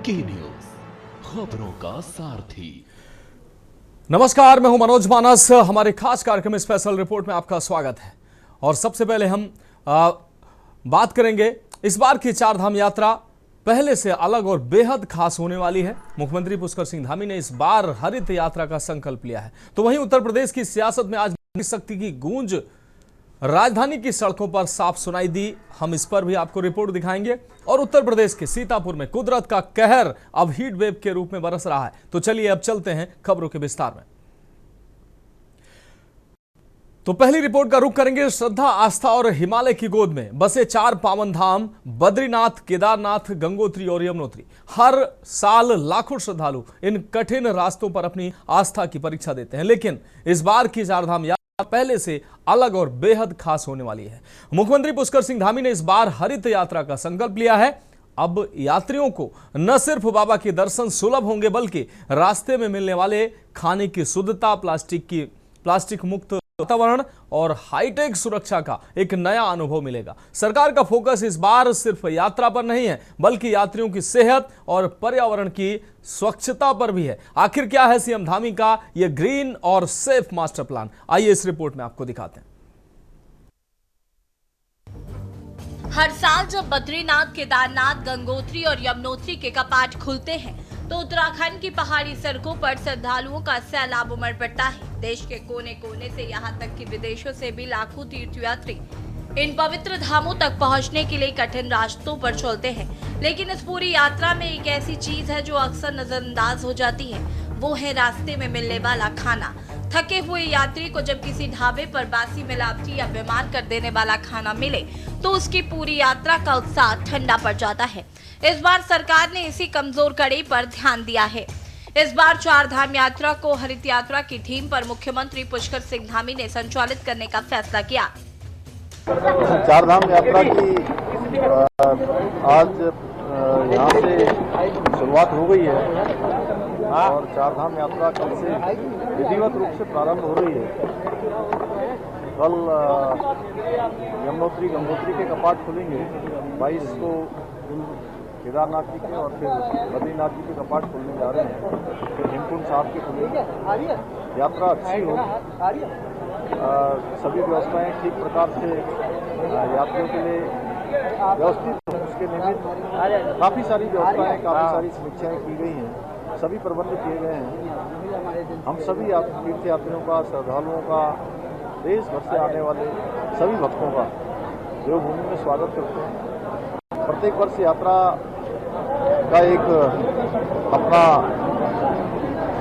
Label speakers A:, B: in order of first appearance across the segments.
A: के न्यूज खबरों का सारथी।
B: नमस्कार, मैं हूं मनोज मानस। हमारे खास कार्यक्रम स्पेशल रिपोर्ट में आपका स्वागत है। और सबसे पहले हम बात करेंगे इस बार की चारधाम यात्रा पहले से अलग और बेहद खास होने वाली है। मुख्यमंत्री पुष्कर सिंह धामी ने इस बार हरित यात्रा का संकल्प लिया है। तो वहीं उत्तर प्रदेश की सियासत में आज शक्ति की गूंज राजधानी की सड़कों पर साफ सुनाई दी। हम इस पर भी आपको रिपोर्ट दिखाएंगे। और उत्तर प्रदेश के सीतापुर में कुदरत का कहर अब हीट वेव के रूप में बरस रहा है। तो चलिए अब चलते हैं खबरों के विस्तार में। तो पहली रिपोर्ट का रुख करेंगे श्रद्धा, आस्था और हिमालय की गोद में बसे चार पावन धाम बद्रीनाथ, केदारनाथ, गंगोत्री और यमुनोत्री। हर साल लाखों श्रद्धालु इन कठिन रास्तों पर अपनी आस्था की परीक्षा देते हैं, लेकिन इस बार की चारधाम यात्रा पहले से अलग और बेहद खास होने वाली है। मुख्यमंत्री पुष्कर सिंह धामी ने इस बार हरित यात्रा का संकल्प लिया है। अब यात्रियों को न सिर्फ बाबा के दर्शन सुलभ होंगे, बल्कि रास्ते में मिलने वाले खाने की शुद्धता, प्लास्टिक मुक्त वातावरण और हाईटेक सुरक्षा का एक नया अनुभव मिलेगा। सरकार का फोकस इस बार सिर्फ यात्रा पर नहीं है, बल्कि यात्रियों की सेहत और पर्यावरण की स्वच्छता पर भी है। आखिर क्या है सीएम धामी का यह ग्रीन और सेफ मास्टर प्लान? आइए इस रिपोर्ट में आपको दिखाते हैं।
C: हर साल जब बद्रीनाथ, केदारनाथ, गंगोत्री और यमुनोत्री के कपाट खुलते हैं तो उत्तराखंड की पहाड़ी सड़कों पर श्रद्धालुओं का सैलाब उमड़ पड़ता है। देश के कोने कोने से यहाँ तक कि विदेशों से भी लाखों तीर्थयात्री इन पवित्र धामों तक पहुँचने के लिए कठिन रास्तों पर चलते हैं। लेकिन इस पूरी यात्रा में एक ऐसी चीज है जो अक्सर नजरअंदाज हो जाती है, वो है रास्ते में मिलने वाला खाना। थके हुए यात्री को जब किसी ढाबे पर बासी मिलावटी या बीमार कर देने वाला खाना मिले तो उसकी पूरी यात्रा का उत्साह ठंडा पड़ जाता है। इस बार सरकार ने इसी कमजोर कड़ी पर ध्यान दिया है। इस बार चारधाम यात्रा को हरित यात्रा की थीम पर मुख्यमंत्री पुष्कर सिंह धामी ने संचालित करने का फैसला किया।
D: चारधाम यात्रा की आज यहाँ से शुरुआत हो गई है और चारधाम यात्रा कल से विधिवत रूप से प्रारंभ हो रही है। कल यमुनोत्री, गंगोत्री के कपाट खुलेंगे 22 को, केदारनाथ जी के, और फिर बद्रीनाथ जी के कपाट खुलने जा रहे हैं। फिर हेमकुंड साहब के खुलेंगे। यात्रा अच्छी हो, सभी व्यवस्थाएं ठीक प्रकार से यात्रियों के लिए व्यवस्थित, उसके निमित्त काफ़ी सारी व्यवस्थाएं, काफ़ी सारी समीक्षाएं की गई हैं, सभी प्रबंध किए गए हैं। हम सभी तीर्थ यात्रियों का, श्रद्धालुओं का, देश भर से आने वाले सभी भक्तों का देवभूमि में स्वागत करते हैं। प्रत्येक वर्ष यात्रा का एक अपना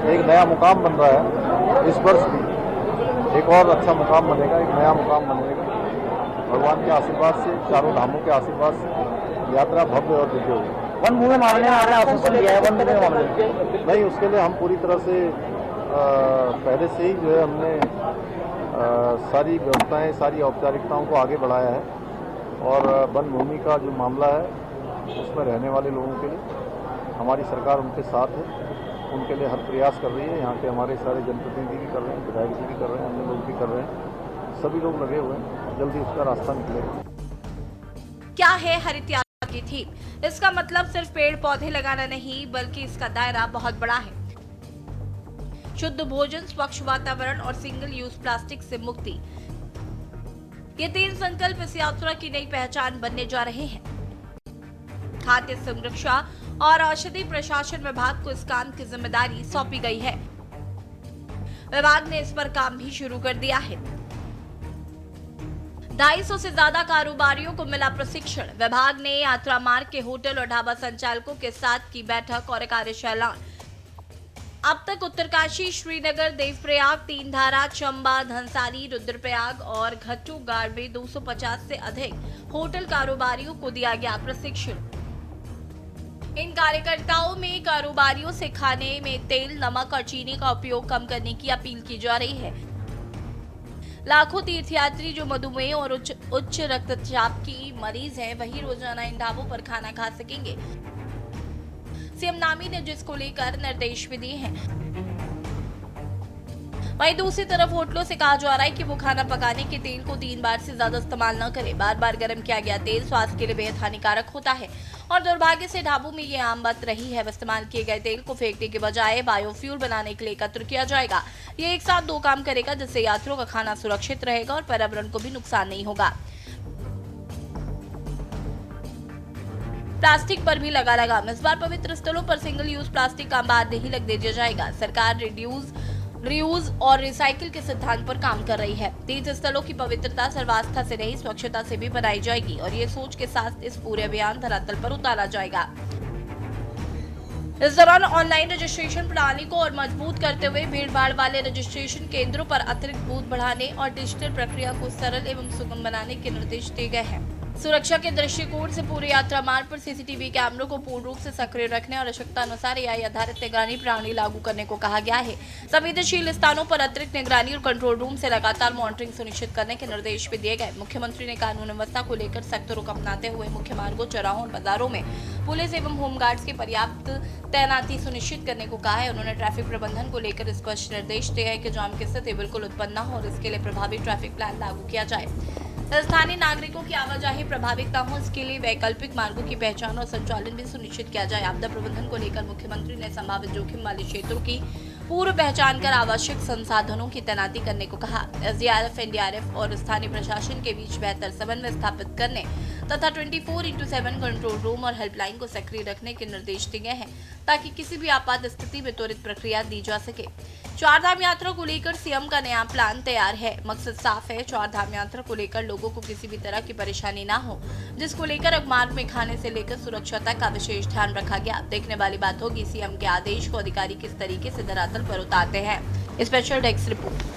D: एक नया मुकाम बन रहा है। इस वर्ष भी एक और अच्छा मुकाम बनेगा, एक नया मुकाम बनेगा। भगवान के आशीर्वाद से, चारों धामों के आशीर्वाद से यात्रा भव्य और दिव्य होगी।
E: वन भूमि मामले में आपने आश्वासन दिया है, वन भूमि मामले में
D: नहीं, उसके लिए हम पूरी तरह से पहले से ही जो है हमने सारी व्यवस्थाएं, सारी औपचारिकताओं को आगे बढ़ाया है। और वन भूमि का जो मामला है उसमें रहने वाले लोगों के लिए हमारी सरकार उनके साथ है, उनके लिए हर प्रयास कर रही है। यहाँ के हमारे सारे जनप्रतिनिधि भी कर रहे हैं, विधायक जी भी कर रहे हैं, अन्य लोग भी कर रहे हैं, सभी लोग लगे हुए हैं। जल्दी उसका रास्ता निकलेगा।
C: क्या है हरित यात्रा की थीम? इसका मतलब सिर्फ पेड़ पौधे लगाना नहीं, बल्कि इसका दायरा बहुत बड़ा है। शुद्ध भोजन, स्वच्छ वातावरण और सिंगल यूज प्लास्टिक से मुक्ति, ये तीन संकल्प इस यात्रा की नई पहचान बनने जा रहे हैं। खाद्य संरक्षा और औषधि प्रशासन विभाग को इस काम की जिम्मेदारी सौंपी गई है। विभाग ने इस पर काम भी शुरू कर दिया है। 250 से ज्यादा कारोबारियों को मिला प्रशिक्षण। विभाग ने यात्रा मार्ग के होटल और ढाबा संचालकों के साथ की बैठक और कार्यशाला। अब तक उत्तरकाशी, श्रीनगर, देवप्रयाग, तीनधारा, चंबा, धनसारी, रुद्रप्रयाग और घट्टूगाड़ में 250 से अधिक होटल कारोबारियों को दिया गया प्रशिक्षण। इन कार्यकर्ताओं में कारोबारियों से खाने में तेल, नमक और चीनी का उपयोग कम करने की अपील की जा रही है। लाखों तीर्थयात्री जो मधुमेह और उच्च रक्तचाप की मरीज हैं, वही रोजाना इन ढाबों पर खाना खा सकेंगे। सीएम धामी ने जिसको लेकर निर्देश भी दिए हैं। वहीं दूसरी तरफ होटलों से कहा जा रहा है कि वो खाना पकाने के तेल को 3 बार से ज्यादा इस्तेमाल न करें। बार बार गर्म किया गया तेल स्वास्थ्य के लिए बेहद हानिकारक होता है। और दुर्भाग्य से ढाबों में ये आम बात रही है। इस्तेमाल किए गए तेल को फेंकने के बजाय बायोफ्यूल बनाने के लिए एकत्र किया जाएगा। ये एक साथ 2 काम करेगा, जिससे यात्रियों का खाना सुरक्षित रहेगा और पर्यावरण को भी नुकसान नहीं होगा। प्लास्टिक पर भी लगा लगाम। इस बार पवित्र स्थलों पर सिंगल यूज प्लास्टिक का बार नहीं लगने दिया जाएगा। सरकार रियूज और रिसाइकिल के सिद्धांत पर काम कर रही है। तीर्थ स्थलों की पवित्रता सर्वास्था से नहीं, स्वच्छता से भी बनाई जाएगी और ये सोच के साथ इस पूरे अभियान धरातल पर उतारा जाएगा। इस दौरान ऑनलाइन रजिस्ट्रेशन प्रणाली को और मजबूत करते हुए भीड़-भाड़ वाले रजिस्ट्रेशन केंद्रों पर अतिरिक्त बूथ बढ़ाने और डिजिटल प्रक्रिया को सरल एवं सुगम बनाने के निर्देश दिए गए हैं। सुरक्षा के दृष्टिकोण से पूरे यात्रा मार्ग पर सीसीटीवी कैमरों को पूर्ण रूप से सक्रिय रखने और आवश्यकता अनुसार एआई आधारित निगरानी प्रणाली लागू करने को कहा गया है। संवेदनशील स्थानों पर अतिरिक्त निगरानी और कंट्रोल रूम से लगातार मॉनिटरिंग सुनिश्चित करने के निर्देश भी दिए गए। मुख्यमंत्री ने कानून व्यवस्था को लेकर सख्त रुख अपनाते हुए मुख्य मार्गों, चौराहों और बाजारों में पुलिस एवं होमगार्ड्स की पर्याप्त तैनाती सुनिश्चित करने को कहा है। उन्होंने ट्रैफिक प्रबंधन को लेकर स्पष्ट निर्देश दिए हैं कि जाम की स्थिति बिल्कुल उत्पन्न न हो और इसके लिए प्रभावी ट्रैफिक प्लान लागू किया जाए। स्थानीय नागरिकों की आवाजाही प्रभावित न हो, इसके लिए वैकल्पिक मार्गों की पहचान और संचालन भी सुनिश्चित किया जाए। आपदा प्रबंधन को लेकर मुख्यमंत्री ने संभावित जोखिम वाले क्षेत्रों की पूर्व पहचान कर आवश्यक संसाधनों की तैनाती करने को कहा। एसडीआरएफ, एनडीआरएफ और स्थानीय प्रशासन के बीच बेहतर समन्वय स्थापित करने तथा 24/7 कंट्रोल रूम और हेल्पलाइन को सक्रिय रखने के निर्देश दिए गए हैं, ताकि किसी भी आपात स्थिति में त्वरित प्रक्रिया दी जा सके। चारधाम यात्रा को लेकर सीएम का नया प्लान तैयार है। मकसद साफ है, चारधाम यात्रा को लेकर लोगों को किसी भी तरह की परेशानी ना हो, जिसको लेकर मार्ग में खाने से लेकर सुरक्षा तक का विशेष ध्यान रखा गया। देखने वाली बात होगी सीएम के आदेश को अधिकारी किस तरीके से धरातल पर उतारते हैं। Special desk report.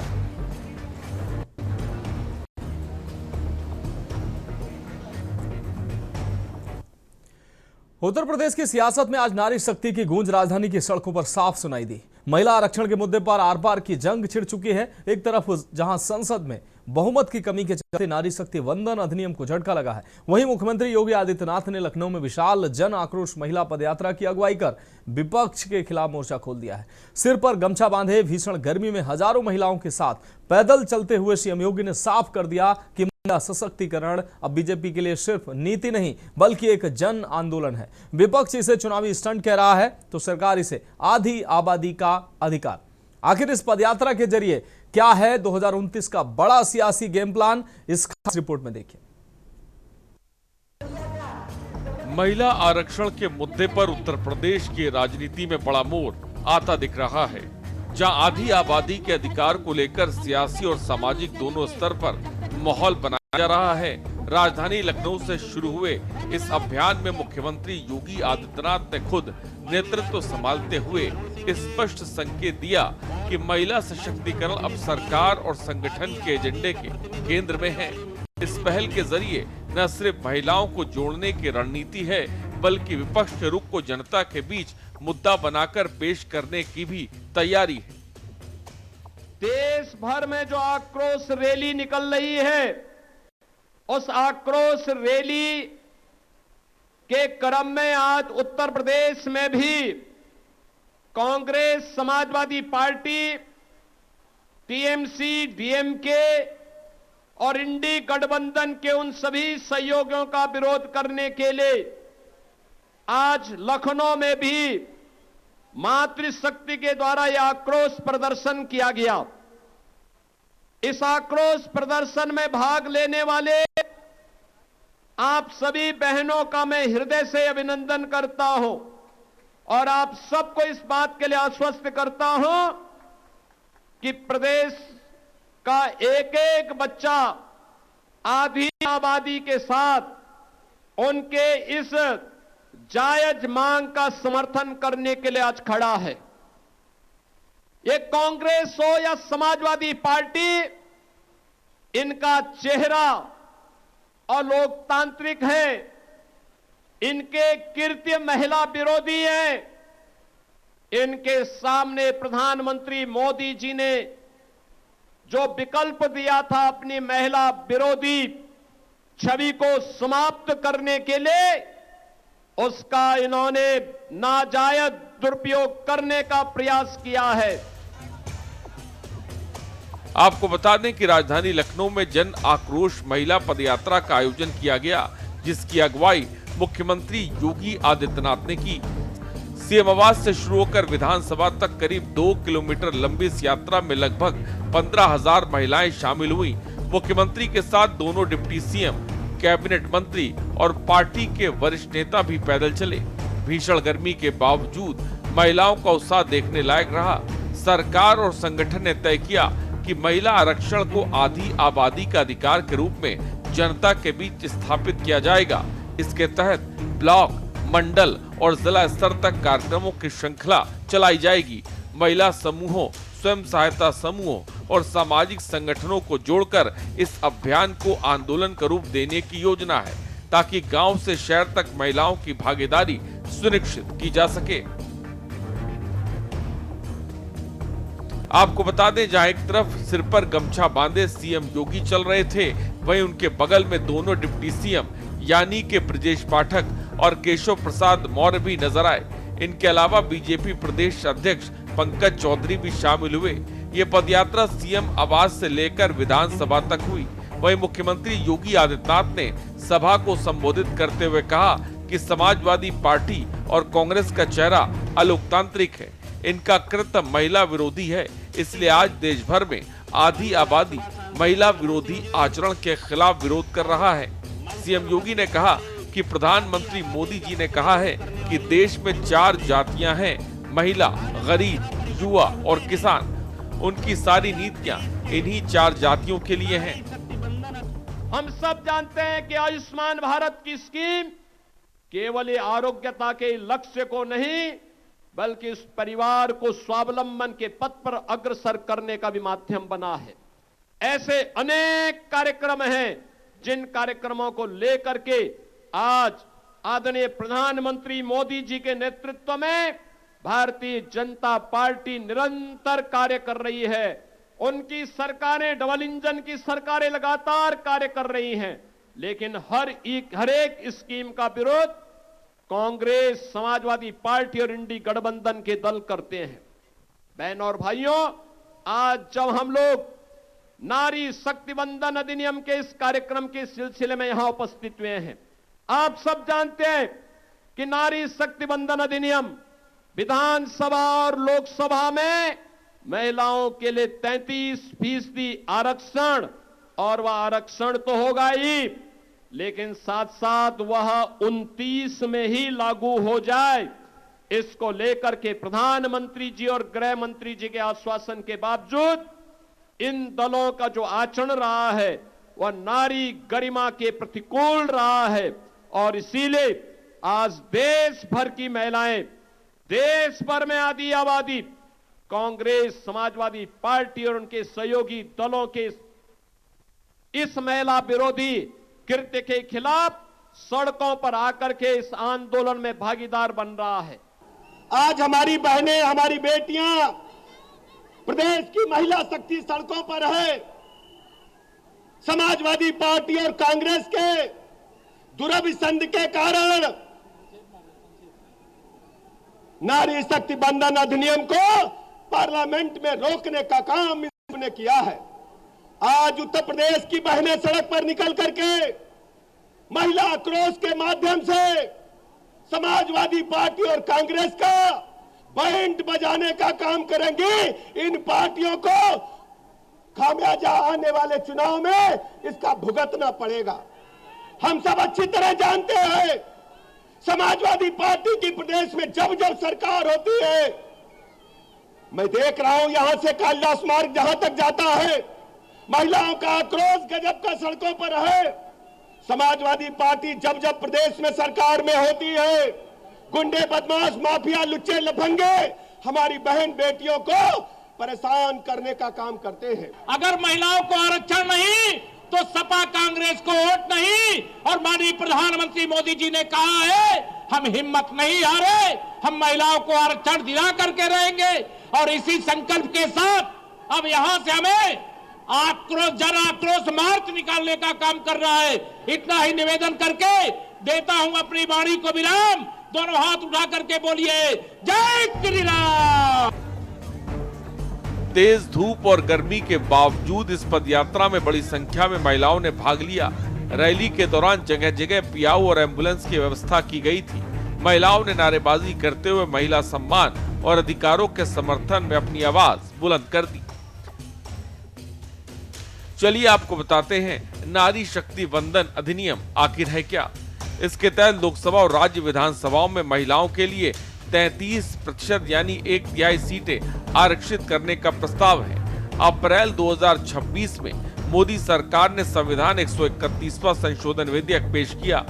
B: Uttar Pradesh की सियासत में आज नारी शक्ति की गूंज राजधानी की सड़कों पर साफ सुनाई दी। महिला आरक्षण के मुद्दे पर आर पार की जंग छिड़ चुकी है। एक तरफ जहां संसद में बहुमत की कमी के चलते नारी शक्ति वंदन अधिनियम को झटका लगा है, वहीं मुख्यमंत्री योगी आदित्यनाथ ने लखनऊ में विशाल जन आक्रोश महिला पदयात्रा की अगुवाई कर विपक्ष के खिलाफ मोर्चा खोल दिया है। सिर पर गमछा बांधे भीषण गर्मी में हजारों महिलाओं के साथ पैदल चलते हुए सीएम योगी ने साफ कर दिया कि महिला सशक्तिकरण अब बीजेपी के लिए सिर्फ नीति नहीं बल्कि एक जन आंदोलन है। विपक्ष इसे चुनावी स्टंट कह रहा है तो सरकार इसे आधी आबादी का अधिकार। आखिर इस पदयात्रा के जरिए क्या है 2029 का बड़ा सियासी गेम प्लान, इस खास रिपोर्ट में देखिए।
F: महिला आरक्षण के मुद्दे पर उत्तर प्रदेश की राजनीति में बड़ा मोड़ आता दिख रहा है, जहां आधी आबादी के अधिकार को लेकर सियासी और सामाजिक दोनों स्तर पर माहौल बनाया जा रहा है। राजधानी लखनऊ से शुरू हुए इस अभियान में मुख्यमंत्री योगी आदित्यनाथ ने खुद नेतृत्व संभालते हुए स्पष्ट संकेत दिया कि महिला सशक्तिकरण अब सरकार और संगठन के एजेंडे के केंद्र में है। इस पहल के जरिए न सिर्फ महिलाओं को जोड़ने की रणनीति है, बल्कि विपक्ष के रुख को जनता के बीच मुद्दा बनाकर पेश करने की भी तैयारी है।
G: देश भर में जो आक्रोश रैली निकल रही है, उस आक्रोश रैली के क्रम में आज उत्तर प्रदेश में भी Congress, Samajwadi party, TMC, DMK और इंडी गठबंधन के उन सभी सहयोगियों का विरोध करने के लिए आज लखनऊ में भी मातृशक्ति के द्वारा यह आक्रोश प्रदर्शन किया गया। इस आक्रोश प्रदर्शन में भाग लेने वाले आप सभी बहनों का मैं हृदय से अभिनंदन करता हूं और आप सबको इस बात के लिए आश्वस्त करता हूं कि प्रदेश का एक एक बच्चा आधी आबादी के साथ उनके इस जायज मांग का समर्थन करने के लिए आज खड़ा है। ये कांग्रेस हो या समाजवादी पार्टी, इनका चेहरा और लोकतांत्रिक है, इनके कृत्य महिला विरोधी है। इनके सामने प्रधानमंत्री मोदी जी ने जो विकल्प दिया था अपनी महिला विरोधी छवि को समाप्त करने के लिए, उसका इन्होंने नाजायज दुरुपयोग करने का प्रयास किया है।
F: आपको बता दें कि राजधानी लखनऊ में जन आक्रोश महिला पदयात्रा का आयोजन किया गया, जिसकी अगुवाई मुख्यमंत्री योगी आदित्यनाथ ने की। सीएम आवास से शुरू होकर विधानसभा तक करीब 2 किलोमीटर लंबी इस यात्रा में लगभग 15,000 महिलाएं शामिल हुई। मुख्यमंत्री के साथ दोनों डिप्टी सीएम, कैबिनेट मंत्री और पार्टी के वरिष्ठ नेता भी पैदल चले। भीषण गर्मी के बावजूद महिलाओं का उत्साह देखने लायक रहा। सरकार और संगठन ने तय किया कि महिला आरक्षण को आधी आबादी का अधिकार के रूप में जनता के बीच स्थापित किया जाएगा। इसके तहत ब्लॉक, मंडल और जिला स्तर तक कार्यक्रमों की श्रृंखला चलाई जाएगी। महिला समूहों, स्वयं सहायता समूहों और सामाजिक संगठनों को जोड़कर इस अभियान को आंदोलन का रूप देने की योजना है, ताकि गांव से शहर तक महिलाओं की भागीदारी सुनिश्चित की जा सके। आपको बता दें, जहां एक तरफ सिर पर गमछा बांधे सीएम योगी चल रहे थे, वहीं उनके बगल में दोनों डिप्टी सीएम यानी के ब्रजेश पाठक और केशव प्रसाद मौर्य भी नजर आए। इनके अलावा बीजेपी प्रदेश अध्यक्ष पंकज चौधरी भी शामिल हुए। ये पदयात्रा सीएम आवास से लेकर विधानसभा तक हुई। वहीं मुख्यमंत्री योगी आदित्यनाथ ने सभा को संबोधित करते हुए कहा कि समाजवादी पार्टी और कांग्रेस का चेहरा अलोकतांत्रिक है, इनका कृत्य महिला विरोधी है, इसलिए आज देश भर में आधी आबादी महिला विरोधी आचरण के खिलाफ विरोध कर रहा है। सीएम योगी ने कहा कि प्रधानमंत्री मोदी जी ने कहा है कि देश में 4 जातियां हैं, महिला, गरीब, युवा और किसान। उनकी सारी नीतियां इन्हीं 4 जातियों के लिए हैं।
G: हम सब जानते हैं कि आयुष्मान भारत की स्कीम केवल ये आरोग्यता के लक्ष्य को नहीं, बल्कि इस परिवार को स्वावलंबन के पथ पर अग्रसर करने का भी माध्यम बना है। ऐसे अनेक कार्यक्रम हैं जिन कार्यक्रमों को लेकर के आज आदरणीय प्रधानमंत्री मोदी जी के नेतृत्व में भारतीय जनता पार्टी निरंतर कार्य कर रही है। उनकी सरकारें, डबल इंजन की सरकारें लगातार कार्य कर रही हैं, लेकिन हर एक स्कीम का विरोध कांग्रेस, समाजवादी पार्टी और इंडी गठबंधन के दल करते हैं। बहनों और भाइयों, आज जब हम लोग नारी शक्ति बंधन अधिनियम के इस कार्यक्रम के सिलसिले में यहां उपस्थित हुए हैं, आप सब जानते हैं कि नारी शक्ति बंधन अधिनियम विधानसभा और लोकसभा में महिलाओं के लिए 33% आरक्षण, और वह आरक्षण तो होगा ही, लेकिन साथ साथ वह 29 में ही लागू हो जाए, इसको लेकर के प्रधानमंत्री जी और गृह मंत्री जी के आश्वासन के बावजूद इन दलों का जो आचरण रहा है वह नारी गरिमा के प्रतिकूल रहा है। और इसीलिए आज देश भर की महिलाएं, देश भर में आधी आबादी कांग्रेस, समाजवादी पार्टी और उनके सहयोगी दलों के इस महिला विरोधी कृत्य के खिलाफ सड़कों पर आकर के इस आंदोलन में भागीदार बन रहा है।
H: आज हमारी बहनें, हमारी बेटियां, प्रदेश की महिला शक्ति सड़कों पर है। समाजवादी पार्टी और कांग्रेस के दुरभिसंध के कारण नारी शक्ति बंधन अधिनियम को पार्लियामेंट में रोकने का काम इसने किया है। आज उत्तर प्रदेश की बहनें सड़क पर निकल करके महिला आक्रोश के माध्यम से समाजवादी पार्टी और कांग्रेस का बैंड बजाने का काम करेंगी। इन पार्टियों को खामियाजा आने वाले चुनाव में इसका भुगतना पड़ेगा। हम सब अच्छी तरह जानते हैं, समाजवादी पार्टी की प्रदेश में जब जब सरकार होती है, मैं देख रहा हूं यहां से कालिदास मार्ग जहां तक जाता है, महिलाओं का आक्रोश गजब का सड़कों पर है। समाजवादी पार्टी जब जब प्रदेश में सरकार में होती है, गुंडे, बदमाश, माफिया, लुच्चे, लफंगे हमारी बहन बेटियों को परेशान करने का काम करते हैं।
I: अगर महिलाओं को आरक्षण नहीं तो सपा कांग्रेस को वोट नहीं। और माननीय प्रधानमंत्री मोदी जी ने कहा है, हम हिम्मत नहीं हारे, हम महिलाओं को आरक्षण दिला करके रहेंगे। और इसी संकल्प के साथ अब यहां से हमें आक्रोश, जन आक्रोश मार्च निकालने का काम कर रहा है। इतना ही निवेदन करके देता हूं अपनी वाणी को विराम। दोनों हाथ उठा करके बोलिए जय श्री राम।
F: तेज धूप और गर्मी के बावजूद इस पदयात्रा में बड़ी संख्या में महिलाओं ने भाग लिया। रैली के दौरान जगह जगह पियाऊ और एम्बुलेंस की व्यवस्था की गई थी। महिलाओं ने नारेबाजी करते हुए महिला सम्मान और अधिकारों के समर्थन में अपनी आवाज बुलंद कर दी। चलिए आपको बताते हैं नारी शक्ति वंदन अधिनियम आखिर है क्या। इसके तहत लोकसभा और राज्य विधानसभाओं में महिलाओं के लिए 33% यानी 1/3 सीटें आरक्षित करने का प्रस्ताव है। अप्रैल 2026 में मोदी सरकार ने संविधान 131वां संशोधन विधेयक पेश किया।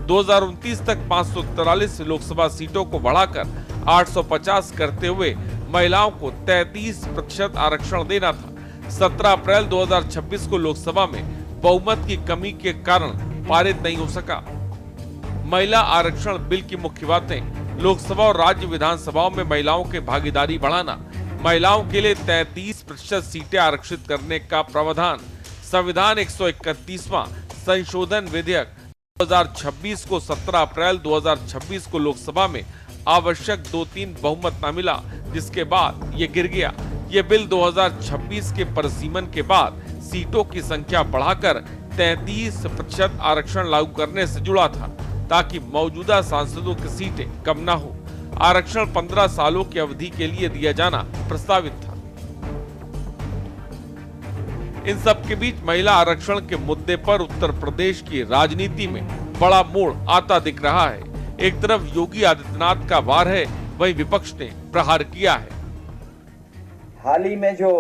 F: 2029 तक 543 लोकसभा सीटों को बढ़ाकर 850 करते हुए महिलाओं को 33% आरक्षण देना था। 17 अप्रैल 2026 को लोकसभा में बहुमत की कमी के कारण पारित नहीं हो सका। महिला आरक्षण बिल की मुख्य बातें: लोकसभा और राज्य विधानसभाओं में महिलाओं की भागीदारी बढ़ाना, महिलाओं के लिए 33% सीटें आरक्षित करने का प्रावधान, संविधान 131वां संशोधन विधेयक 2026 को 17 अप्रैल 2026 को लोकसभा में आवश्यक 2/3 बहुमत न मिला, जिसके बाद ये गिर गया। ये बिल 2026 के परिसीमन के बाद सीटों की संख्या बढ़ाकर 33% आरक्षण लागू करने से जुड़ा था, ताकि मौजूदा सांसदों की सीटें कम न हो। आरक्षण 15 सालों की अवधि के लिए दिया जाना प्रस्तावित था। इन सब के बीच महिला आरक्षण के मुद्दे पर उत्तर प्रदेश की राजनीति में बड़ा मोड़ आता दिख रहा है। एक तरफ योगी आदित्यनाथ का वार है, वहीं विपक्ष ने प्रहार किया है।
E: हाल ही में जो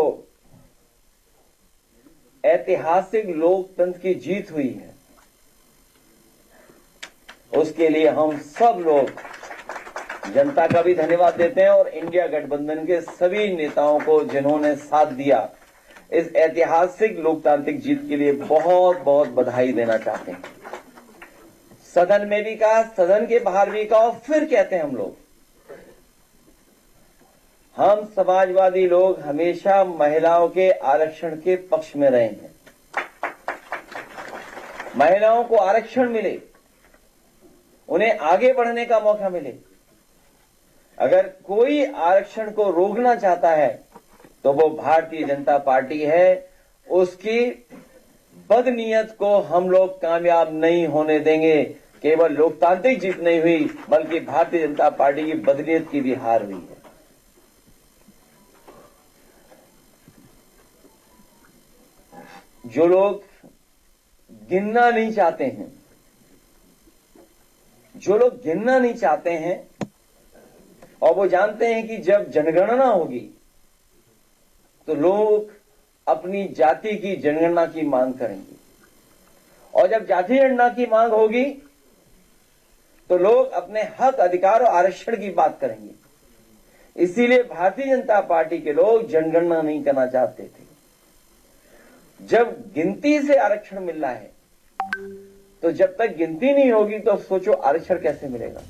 E: ऐतिहासिक लोकतंत्र की जीत हुई है, उसके लिए हम सब लोग जनता का भी धन्यवाद देते हैं और इंडिया गठबंधन के सभी नेताओं को जिन्होंने साथ दिया, इस ऐतिहासिक लोकतांत्रिक जीत के लिए बहुत बहुत बधाई देना चाहते हैं। सदन में भी कहा, सदन के बाहर भी कहा, और फिर कहते हैं हम समाजवादी लोग हमेशा महिलाओं के आरक्षण के पक्ष में रहे हैं। महिलाओं को आरक्षण मिले, उन्हें आगे बढ़ने का मौका मिले। अगर कोई आरक्षण को रोकना चाहता है तो वो भारतीय जनता पार्टी है। उसकी बदनीयत को हम लोग कामयाब नहीं होने देंगे। केवल लोकतांत्रिक जीत नहीं हुई, बल्कि भारतीय जनता पार्टी की बदनीयत की भी हार हुई है। जो लोग गिनना नहीं चाहते हैं, और वो जानते हैं कि जब जनगणना होगी तो लोग अपनी जाति की जनगणना की मांग करेंगे, और जब जाति जनगणना की मांग होगी तो लोग अपने हक, अधिकार और आरक्षण की बात करेंगे। इसीलिए भारतीय जनता पार्टी के लोग जनगणना नहीं करना चाहते थे। जब गिनती से आरक्षण मिल रहा है, तो जब तक गिनती नहीं होगी तो सोचो आरक्षण कैसे मिलेगा।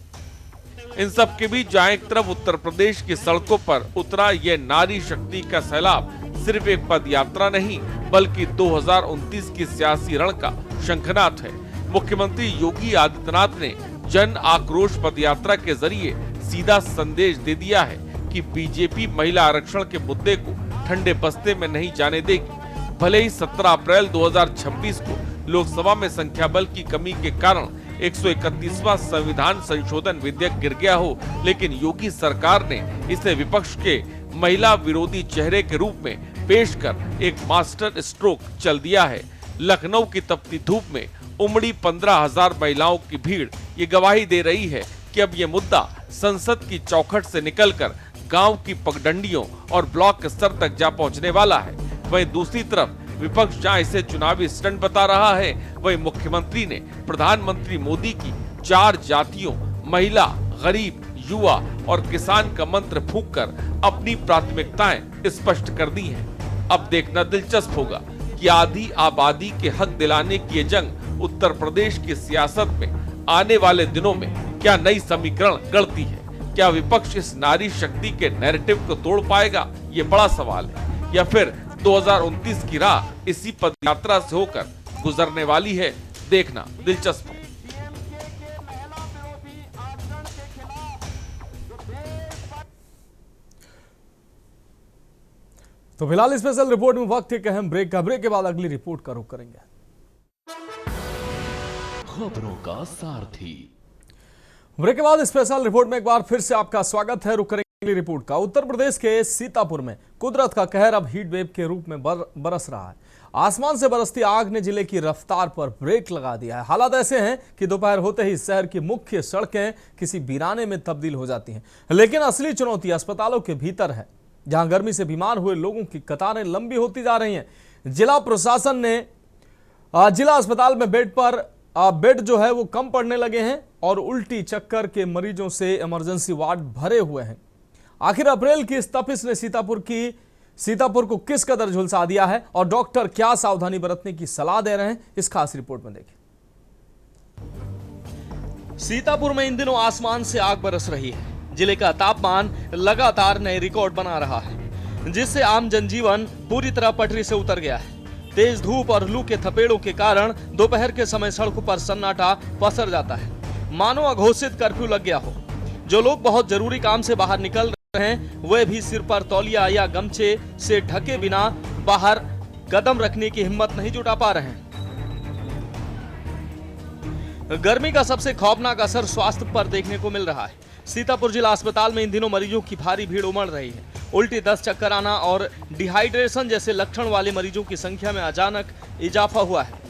F: इन सब के बीच जहां एक तरफ उत्तर प्रदेश की सड़कों पर उतरा ये नारी शक्ति का सैलाब सिर्फ एक पद यात्रा नहीं, बल्कि 2029 की सियासी रण का शंखनाद है। मुख्यमंत्री योगी आदित्यनाथ ने जन आक्रोश पद यात्रा के जरिए सीधा संदेश दे दिया है कि बीजेपी महिला आरक्षण के मुद्दे को ठंडे बस्ते में नहीं जाने देगी। भले ही 17 अप्रैल 2026 को लोकसभा में संख्या बल की कमी के कारण 131वां संविधान संशोधन विधेयक गिर गया हो, लेकिन योगी सरकार ने इसे विपक्ष के महिला विरोधी चेहरे के रूप में पेश कर एक मास्टर स्ट्रोक चल दिया है। लखनऊ की तपती धूप में उमड़ी 15,000 महिलाओं की भीड़ ये गवाही दे रही है कि अब ये मुद्दा संसद की चौखट से निकलकर गांव की पगडंडियों और ब्लॉक स्तर तक जा पहुंचने वाला है। वहीं दूसरी तरफ विपक्ष जहां इसे चुनावी स्टंट बता रहा है, वहीं मुख्यमंत्री ने प्रधानमंत्री मोदी की 4 जातियों, महिला, गरीब, युवा और किसान का मंत्र फूंककर अपनी प्राथमिकताएं स्पष्ट कर दी हैं। अब देखना दिलचस्प होगा कि आधी आबादी के हक दिलाने की ये जंग उत्तर प्रदेश की सियासत में आने वाले दिनों में क्या नई समीकरण गढ़ती है। क्या विपक्ष इस नारी शक्ति के नैरेटिव को तोड़ पाएगा, ये बड़ा सवाल है, या फिर 2029 की राह इसी पदयात्रा से होकर गुजरने वाली है। देखना दिलचस्प है।
B: तो फिलहाल स्पेशल रिपोर्ट में वक्त एक अहम ब्रेक का। ब्रेक के बाद अगली रिपोर्ट का रुख करेंगे।
A: खबरों का सारथी।
B: ब्रेक के बाद स्पेशल रिपोर्ट में एक बार फिर से आपका स्वागत है। रुक करेंगे अगली रिपोर्ट का। उत्तर प्रदेश के सीतापुर में कुदरत का कहर अब हीट वेव के रूप में बरस रहा है। आसमान से बरसती आग ने जिले की रफ्तार पर ब्रेक लगा दिया है। हालात ऐसे हैं कि दोपहर होते ही शहर की मुख्य सड़कें किसी वीराने में तब्दील हो जाती हैं। लेकिन असली चुनौती अस्पतालों के भीतर है, जहां गर्मी से बीमार हुए लोगों की कतारें लंबी होती जा रही हैं। जिला प्रशासन ने जिला अस्पताल में बेड जो है वो कम पड़ने लगे हैं और उल्टी चक्कर के मरीजों से इमरजेंसी वार्ड भरे हुए हैं। आखिर अप्रैल की इस तपिश ने सीतापुर को किस कदर झुलसा दिया है और डॉक्टर क्या सावधानी बरतने की सलाह दे रहे हैं, इस खास रिपोर्ट में देखें। सीतापुर में इन दिनों आसमान से आग बरस रही है। जिले का तापमान लगातार नए रिकॉर्ड बना रहा है, जिससे आम जनजीवन पूरी तरह पटरी से उतर गया है। तेज धूप और लू के थपेड़ों के कारण दोपहर के समय सड़कों पर सन्नाटा पसर जाता है, मानो अघोषित कर्फ्यू लग गया हो। जो लोग बहुत जरूरी काम से बाहर निकल रहे हैं, वे भी सिर पर तौलिया या गमछे से ढके बिना बाहर कदम रखने की हिम्मत नहीं जुटा पा रहे हैं। गर्मी का सबसे खौफनाक असर स्वास्थ्य पर देखने को मिल रहा है। सीतापुर जिला अस्पताल में इन दिनों मरीजों की भारी भीड़ उमड़ रही है। उल्टी, दस्त, चक्कर आना और डिहाइड्रेशन जैसे लक्षण वाले मरीजों की संख्या में अचानक इजाफा हुआ है।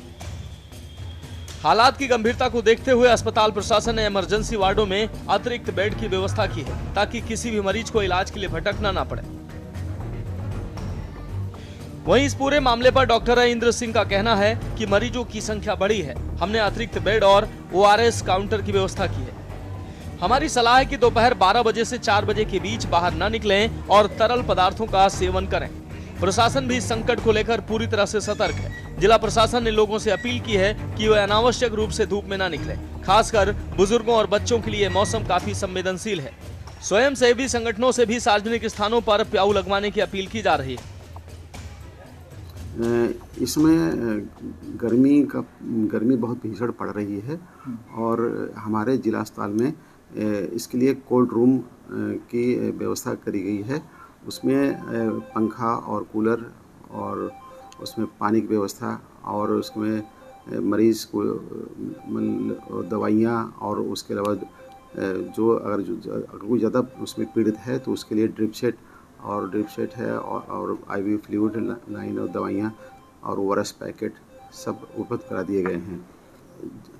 B: हालात की गंभीरता को देखते हुए अस्पताल प्रशासन ने इमरजेंसी वार्डों में अतिरिक्त बेड की व्यवस्था की है, ताकि किसी भी मरीज को इलाज के लिए भटकना ना पड़े। वहीं इस पूरे मामले पर डॉक्टर इंद्र सिंह का कहना है कि मरीजों की संख्या बढ़ी है। हमने अतिरिक्त बेड और ORS काउंटर की व्यवस्था की है। हमारी सलाह है कि दोपहर 12 बजे से 4 बजे के बीच बाहर न निकलें और तरल पदार्थों का सेवन करें। प्रशासन भी इस संकट को लेकर पूरी तरह से सतर्क है। जिला प्रशासन ने लोगों से अपील की है कि वे अनावश्यक रूप से धूप में न निकलें। खासकर बुजुर्गों और बच्चों के लिए मौसम काफी संवेदनशील है। स्वयं सेवी संगठनों से भी सार्वजनिक स्थानों पर प्याऊ लगवाने की अपील की जा रही है।
J: इसमें गर्मी बहुत भीषण पड़ रही है और हमारे जिला अस्पताल में इसके लिए कोल्ड रूम की व्यवस्था करी गई है। उसमें पंखा और कूलर और उसमें पानी की व्यवस्था और उसमें मरीज़ को दवाइयाँ और उसके अलावा अगर कोई ज़्यादा उसमें पीड़ित है तो उसके लिए ड्रिप सेट है और IV फ्लूइड लाइन और दवाइयाँ और ORS पैकेट सब उपलब्ध करा दिए गए हैं।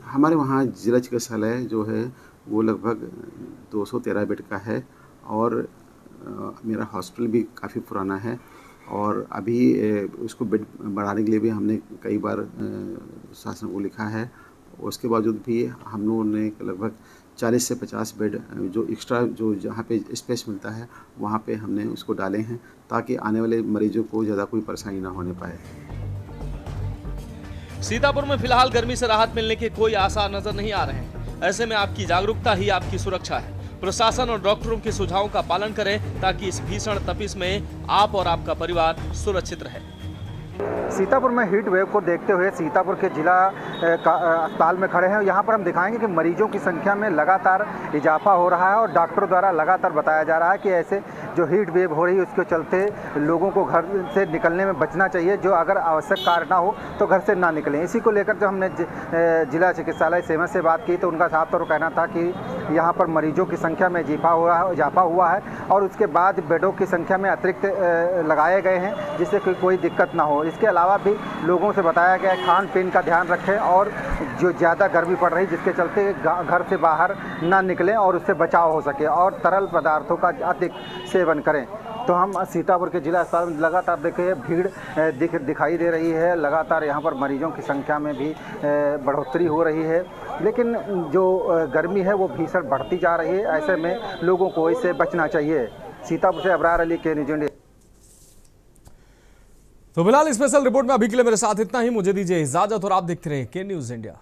J: हमारे वहाँ जिला चिकित्सालय जो है वो लगभग 213 बेड का है और मेरा हॉस्पिटल भी काफ़ी पुराना है और अभी उसको बेड बढ़ाने के लिए भी हमने कई बार शासन को लिखा है। उसके बावजूद भी हम लोगों ने लगभग 40 से 50 बेड जो एक्स्ट्रा जो जहाँ पे स्पेस मिलता है वहाँ पे हमने उसको डाले हैं, ताकि आने वाले मरीजों को ज़्यादा कोई परेशानी ना होने पाए।
B: सीतापुर में फिलहाल गर्मी से राहत मिलने के कोई आसार नजर नहीं आ रहे हैं। ऐसे में आपकी जागरूकता ही आपकी सुरक्षा है। प्रशासन और डॉक्टरों के सुझावों का पालन करें, ताकि इस भीषण तपिश में आप और आपका परिवार सुरक्षित रहे।
K: सीतापुर में हीट वेव को देखते हुए सीतापुर के जिला अस्पताल में खड़े हैं। यहाँ पर हम दिखाएंगे कि मरीजों की संख्या में लगातार इजाफा हो रहा है और डॉक्टरों द्वारा लगातार बताया जा रहा है कि ऐसे जो हीट वेव हो रही है उसके चलते लोगों को घर से निकलने में बचना चाहिए। जो अगर आवश्यक कार्य ना हो तो घर से ना निकलें। इसी को लेकर जब हमने जिला चिकित्सालय सेवा से बात की तो उनका साफ तौर पर कहना था कि यहाँ पर मरीजों की संख्या में इजाफा हुआ है और उसके बाद बेडों की संख्या में अतिरिक्त लगाए गए हैं, जिससे कोई दिक्कत ना हो। इसके अलावा भी लोगों से बताया गया है खान पीन का ध्यान रखें और जो ज़्यादा गर्मी पड़ रही जिसके चलते घर से बाहर ना निकलें और उससे बचाव हो सके और तरल पदार्थों का अधिक सेवन करें। तो हम सीतापुर के जिला अस्पताल में लगातार देखिए भीड़ दिखाई दे रही है। लगातार यहाँ पर मरीजों की संख्या में भी बढ़ोतरी हो रही है, लेकिन जो गर्मी है वो भीषण बढ़ती जा रही है। ऐसे में लोगों को इससे बचना चाहिए। सीतापुर से अबरार अली, के न्यूज़ इंडिया।
B: तो फिलहाल स्पेशल रिपोर्ट में अभी के लिए मेरे साथ इतना ही। मुझे दीजिए इजाजत और आप देखते रहिए के न्यूज़ इंडिया।